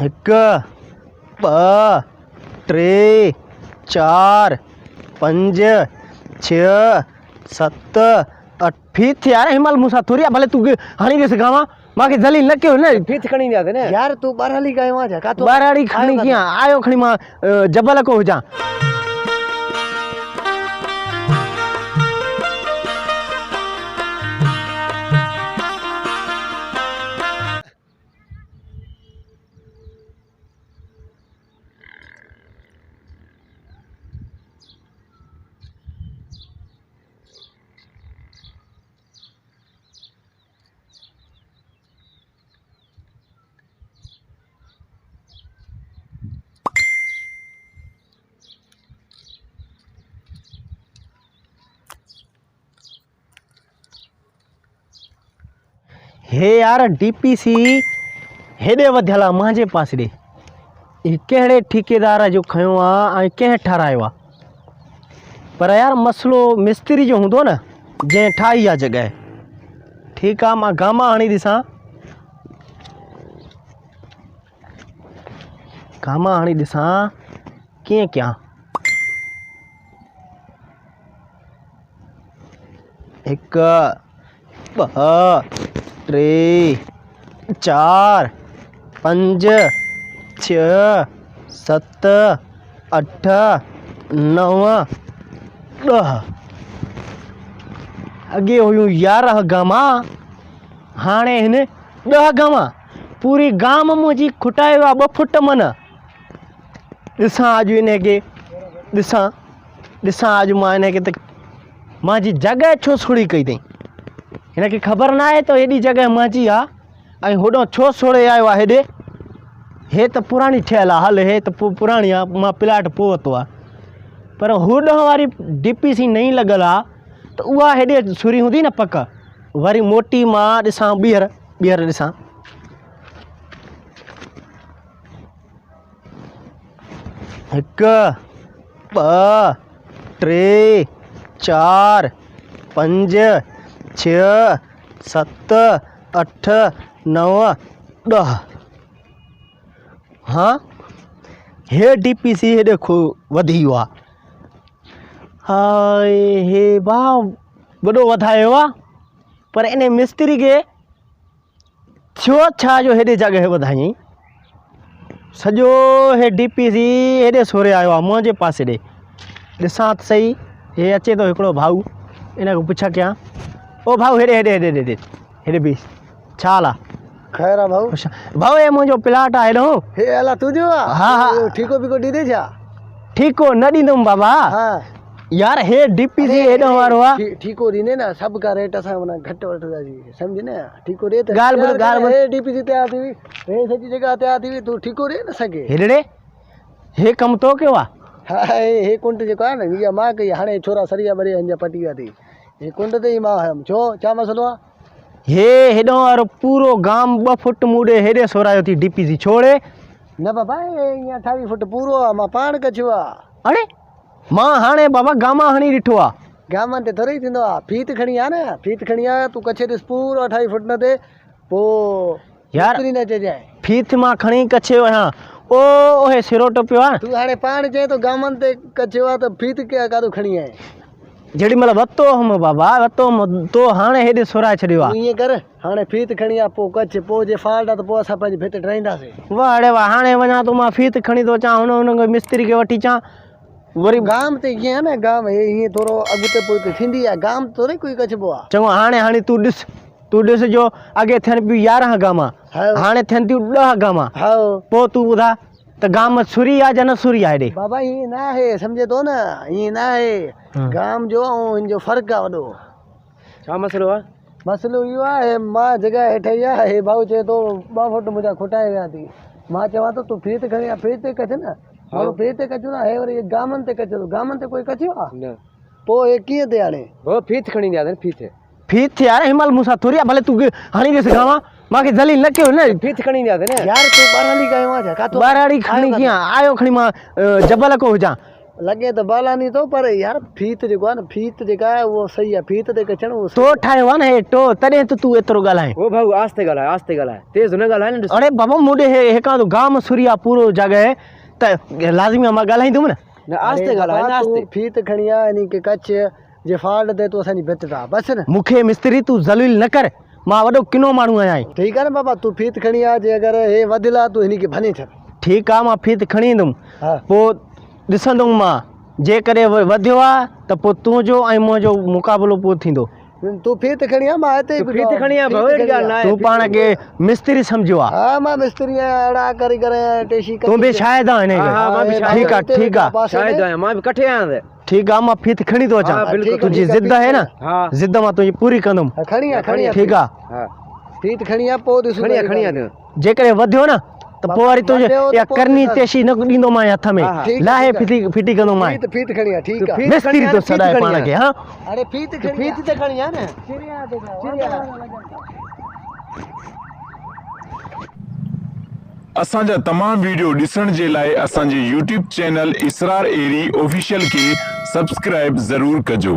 एक ॿ टे चार पंज छह सत अठ फीथ यार हिमाल मूंसां थोड़ी भले तू हणी ॾिस गावा मांखे जलील न कयो न फीथ खणी ईंदा न यार तू ॿारहली कयो आहे छा काथो ॿारहड़ी खणी कीअं आयो खणी मां जबल को हुजां हे यार डीपीसी हेॾे वधियल आहे मुंहिंजे पासे ॾे ही कहिड़े ठेकेदार जो खयो आहे ऐं कंहिं ठारायो आहे पर यार मसलो मिस्त्री जो हूंदो न जंहिं ठाही आहे जॻह ठीकु आहे मां गामा हणी ॾिसां गामा हणी ॾिसां कीअं कयां हिकु ॿ टे चार पंज छह सत अठ नव ॾह अॻे हुयूं 11 गामा हाणे हिन 10 गामा पूरी गाम मुंहिंजी खुटायो आहे 2 फुट मन ॾिसां अॼु हिनखे ॾिसां अॼु मां हिनखे त मुंहिंजी जॻह छो सोड़ी कई अथई हिनखे ख़बर न आहे त हेॾी जॻह मुंहिंजी आहे ऐं होॾो छो सोड़े आयो आहे हेॾे हे त पुराणी ठहियलु आहे हल हे त पुराणी आहे मां प्लाट पोइ वरितो आहे पर होॾो वारी डीपीसी नई लॻल आहे त उहा हेॾे सुरी हूंदी न पक वरी मोटी मां ॾिसां ॿीहर ॾिसां हिकु ॿ टे चार पंज छह सत अठ नव 10 हाँ हे डीपीसी हेॾे वधी वियो आहे हाय हे भाउ वॾो वधायो आहे पर इन मिस्त्री खे छो छा जो हेॾे जॻह वधाई सॼो हे डीपीसी हेॾे सोरे आयो आहे मुंहिंजे पासे ॾे ॾिसां त सही हे अचे थो हिकिड़ो भाऊ इन खां पुछा कयां ओ भाऊ हेॾे बि छा हाल आहे खैर आहे भाऊ भाऊ हे मुंहिंजो प्लाट आहे हेॾो हे अला तुंहिंजो आहे हा ठीको बीको ॾींदे छा ठीको न ॾींदुमि बाबा हा यार हे डीपीसी हेॾो वारो आहे ठीको ॾींदे न सभु का रेट असां माना घटि वठंदासीं सम्झ न ठीको ॾे त ॻाल्हि हे डीपीसी तयार थी हुई हे सॼी जॻह तयार थी हुई तूं ठीको ॾे न सघे हेॾे हे कमु तो कयो आहे हा हे कुंड जेको आहे न इहा मां कई हाणे छोरा सरिया ॿरिया हिन जा पटी विया अथई हे कुंड ते ई मां हयुमि छो छा मसइलो आहे हे हेॾो वारो पूरो गाम 2 फुट मूड़े हेॾे सोरायो थी डीपीसी छोड़े न बाबा हे ईअं 28 फुट पूरो आहे मां पाण कचियो आहे अरे मां हाणे बाबा गामा हणी ॾिठो आहे गामनि ते थोरी थींदो आहे फीत खणी आहे न फीत खणी आहे तूं कचे ॾिस पूरो 28 फुट न ते पोइ यार न चइजांइ फीथ मां खणी कचियो आहियां ओ हे सिरोटो पियो आहे तूं हाणे पाण चए थो गामनि ते कचियो आहे त फीत काॾो खणी आहे जेॾी महिल वरितो हुउमि बाबा वरितो हुउमि तो हाणे हेॾे सोराए छॾियो आहे ईअं कर हाणे फीत खणी आहे पोइ कच पोइ जे फॉल्ट आहे त पोइ असां पंहिंजी भित ठाहींदासीं वाह अड़े वाह हाणे वञा थो मां फीत खणी थो अचां हुन मिस्त्री खे वठी अचां वरी गाम ते ईअं आहे न गाम हे हीअं थोरो अॻिते पोइ थींदी आहे गाम थोरी कोई कचिबो आहे चङो हाणे तूं ॾिस जो अॻे थियनि पियूं 11 गामा हाणे थियनि थियूं 10 गामा हा पोइ तूं ॿुधा त गाम सुरी आहे या न सुरी आहे हेॾे बाबा ईअं न आहे सम्झे थो न ईअं न आहे गाम जो ऐं हिन जो फ़र्क़ु आहे वॾो छा मसइलो आहे मसइलो इहो आहे हे मां जॻह हेठि आहे हे भाऊ चए थो 2 फुट मुंहिंजा खुटाए विया थी मां चवां थो तूं फीत खणी आहे फीत ते कच न फीत ते कचो न हे वरी गामनि ते कचो गामनि ते कोई कचियो आहे न पोइ हे कीअं ते हाणे वो फीथ खणी ईंदा न फीथ यार हिमाल मूंसां थोड़ी आहे भले तूं हणी ॾिस गावा मांखे जलील न कयो न फीथ खणी ईंदा न यार तूं ॿारहली कयो आहे छा काथो ॿारहड़ी खणी कीअं आयो खणी मां जबल को हुजां लॻे त बालानी तो पर यार फीत जेको आहे न फीत जेका आहे उहो सही आहे फीत ते कचण उहो तो ठाहियो आहे न हे टो तॾहिं त तूं एतिरो ॻाल्हाए ओ भाऊ आस्ते ॻाल्हाए तेज़ न ॻाल्हाए न अरे बाबा मूंॾे हेका तो गाम सुरिया पूरो जॻह त लाज़मी आहे मां ॻाल्हाईंदुमि न न आस्ते ॻाल्हाए न आस्ते फीत खणी आ यानी की कच्छ जे फाल्ट ते तूं असांजी भित ठाह बसि न मूंखे मिस्त्री तूं ज़लील न कर मां वॾो किनो माण्हू आहियां ठीकु आहे न बाबा तूं फीत खणी आ जे अगरि हे वधियल आहे तूं हिन खे भञे छॾ ठीकु आहे मां फीत खणी ईंदुमि हा पोइ ॾिसंदुमि मां जे करे वधियो आहे त पोइ तुंहिंजो ऐं मुंहिंजो मुक़ाबिलो पोइ थींदो तूं फीत खणी आ मां हिते ई फीत खणी आ भाऊ अहिड़ी ॻाल्हि न आहे तूं पाण खे मिस्त्री सम्झो आहे हा मां मिस्त्री आहियां अड़ा कारीगर आहियां टेशी तूं बि शायदि आहे हिन हा, मां बि शायदि ठीकु आहे ठीकु आहे शायद आहियां मां बि कठे आहियां ठीकु आहे मां फीत खणी थो अचां हा, बिल्कुलु, तुंहिंजी ठीकु आहे, ज़िद आहे न हा ज़िद मां तुंहिंजी पूरी कंदुमि खणी आ ठीकु आहे हा फीत खणी आ पोइ ॾिसूं खणी आ तूं जेकॾहिं वधियो न त पोइ वरी तुंहिंजे वधियो त या पोइ करनी ॾिसां। तेशी न ॾींदोमांइ हथ में हा, हा, ठीकु आहे, लाहे ठीकु आहे। फिटी कंदोमांइ फीत खणी आ ठीकु आहे मिस्त्री तो फीत सदाए खणी पाण आ। खे हा अरे फीत फीत त खणी आ न असांजा तमाम वीडियो ॾिसण जे लाइ असांजे YouTube चैनल इसरार एरी ऑफिशियल खे सब्सक्राइब ज़रूर कजो।